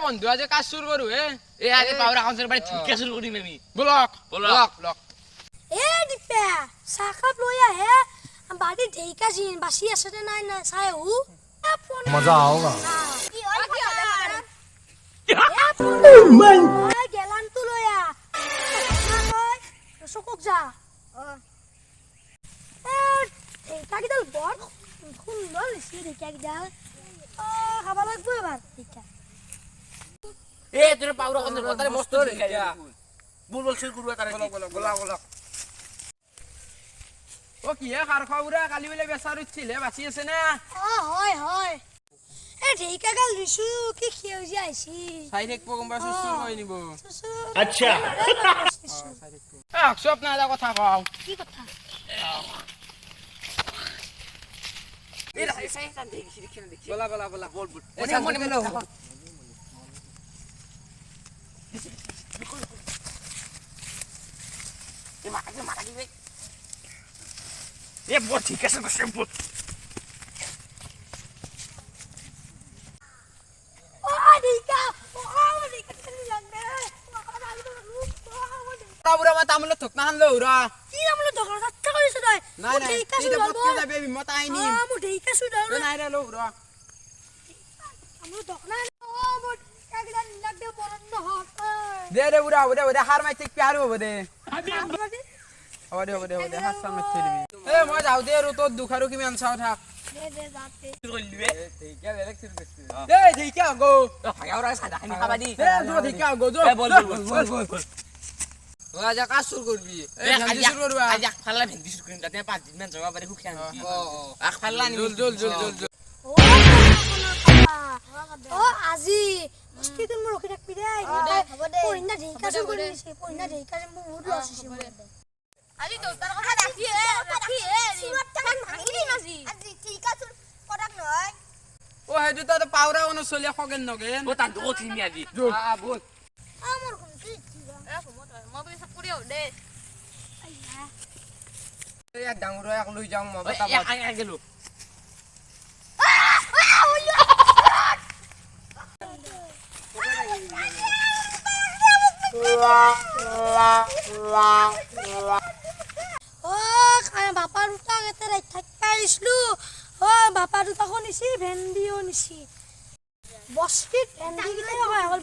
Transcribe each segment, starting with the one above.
বন্ধু আজি কাজ চুৰ কৰো হে এই আজি পাউৰা খাওঁচৰ বাৰে ঠিকে চুৰ কৰিম আমি বলক বলক এ দিপে চাকাপ লৈ আহে বাড়ি ঢেইকা জিন বাসি আছে না নাই না চাই হু मजा आओगा কি হল গেলান তো লয়া চকুক যা ঢেইকা কিডাল বড় সুন্দর লিছি ঢেইকা কিডাল খাবা লাগবো এবার ঢেইকা এ তোর পাউরা খাওঁচৰ বাৰে মস্ত ঢেইকা বল বল চুৰ কৰিব তাৰে বলক ও কি হে খাৰ খাওৰা কালি বেলে বেচাৰ ইচ্ছিলে বাচি আছে না হয় হয় এ ঢেইকা গাল ৰিসু কি খেউজি আইছি চাই থাকিব গম পাইছো চুৰ হৈ নিব अच्छा চব না এটা কথা কওঁ কি কথা এই চাই দেখি বলা বলা বলা বল বল মনে মনে এই মাথা দিবে এ বল ঠিক আছে বসে বল ও ঢেইকা চলি লাগবে তাবুরা মা তামলে থকনা হানলো উরা কি আমলো দখল সাতটা করিস তুই নাই নাই ঢেইকা এটা চুদাল পটকে যাবে বিমত আইনি মু ঢেইকা চুদাল নাই রে লো উরা আমলো দখনা ও মু একদম লাগবে বরন্ন হক দে রে উরা উরা হার মাইতে প্যার হবে দে হবে হার সামনে ছেড়বি এ মই যাও দে রো তোর দুখারো কি মান চাও থাক দে দে যাতে চুৰ কৰিলিবে ঠিকা বেলেগ চুৰ কৰছিস দে ঠিকা গো ভাগাওৰা সাদা খানি খাবা দি দে দো ঠিকা গো জো বল বল ওরা যা কাজ শুরু করবি এই কাজ শুরু করবা আজি আগফালে ভেন্দি চুৰ কৰিম তাতে 5 দিন মান জগা পাৰি খুখি আনছি ও আগফালে আনি জল ও আজি মুস্তি তুমি ৰখি থাকবি দে হ'ব দে পইনা ঢেইকা চুৰ কৰিছে পইনা ঢেইকা মু বহুত লছ হৈছে আজি তোৰ কথা ৰাখি সিমত টাকা ভাঙি দিম আজি ঠিক আছে পৰাক নহয় ও হেতু তো পাউরা অনু চলিয়া খগেন নগেন ও তান দুকো চিনি আজি বল আমার কোন কি এ সমত মই বি চাকৰি হ দে এই ডাঙৰ এক লৈ যাও মই আই গেলো ও বাপা দুটা এতে থাকবা আহিছিলো ও বাপা দুটাকো নিছি ভেন্দিও নিছি বস্তিত ভেন্দি কিটা হয় হল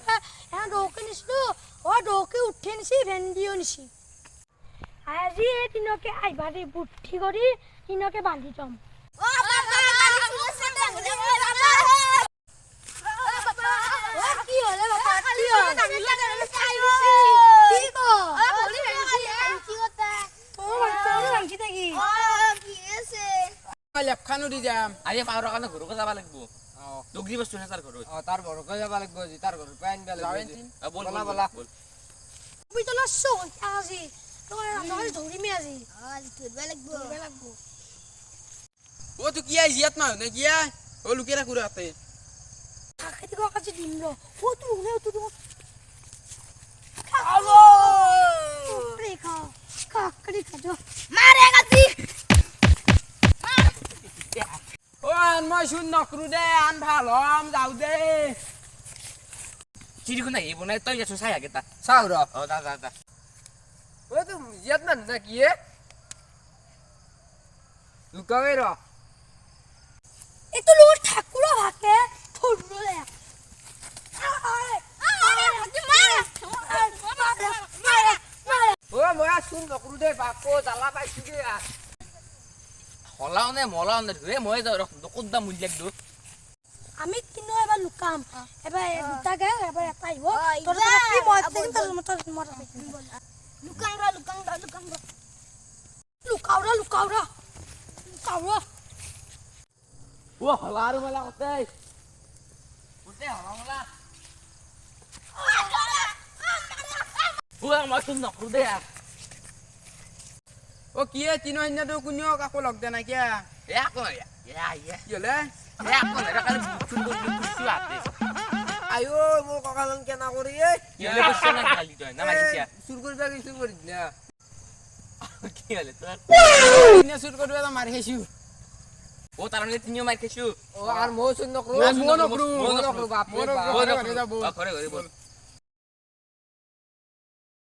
দৌকে নিছিলো ও দৌকে উঠে নিছি ভেন্দিও নিছি আজি এই দিনকে আইবা দে বুদ্ধি কৰি দিনকে বান্ধি থম ও বাবা কি হলে বাপা কি হল কি কো ভাঙি থাকি লেপখানো দি যাম আজি পাউৰা কাৰণে ঘৰকে যাব লাগিব দুগৰি বস্তু হেতাৰ ঘৰত তাৰ ঘৰকে যাব লাগিব আজি তাৰ ঘৰৰ পৰা আনিব লাগিব বল বলা, বল বলা। বল তুমি তো লাসো আজি তোমার আমরা ধরিমি আজি আজি ধরবা লাগবো ধরবে লাগবো ও তুই কি আই জিয়াত না নে কি আই ও লুকিয়ে রাখু রাতে খাইতে গো কাছে দিন লো ও তুই নে তুই আলো রে খা কাকড়ি খাজো মারে গাছি ও আন মই শুন নকরু দে আন ভাল হম যাও দে চিৰিখন আহি বনাই তই যাছো চাই আগে তা চাও র দা ও তুই জিয়াত না কি এ লুকাবে র এ তো লোর ঠাকুরা ভাকে ধরলো রে ও মই শুন নকরু দে বাপো জ্বালা পাইছি দে হলাও নে মলাও নে রে মই যাও ক'ত মুলি লাগদো আমি কিনো এবার লুকাম এবার দুটা গে এবার এটা আইবো হয়, তোর যা, কি মই আবল, দেখি তোর মত মত লুকাং রা লুকাও রা ও হলা আৰু মলা কতে হলা মলা ও মই শুন নকৰো দে ও কি এ তিনো হিনা তো কুনিও কাকো লগ দে না কি এ কই কি হলে এ কই রে কালি শুন বুঝি আতে আয়ো মো ককালন কেনা করি এ কি হলে বসে না খালি তই না মারিছিয়া শুরু করবে কি শুরু করি না কি হলে তোর ইনে শুরু করবে তো মারি হেসু ও তার মানে তিনিও মার খাইছো ও আর মো শুন নকরু না, ময়ো নকৰো। মো নকৰু বাপ ৰে বাপ ঘৰে ঘৰে বল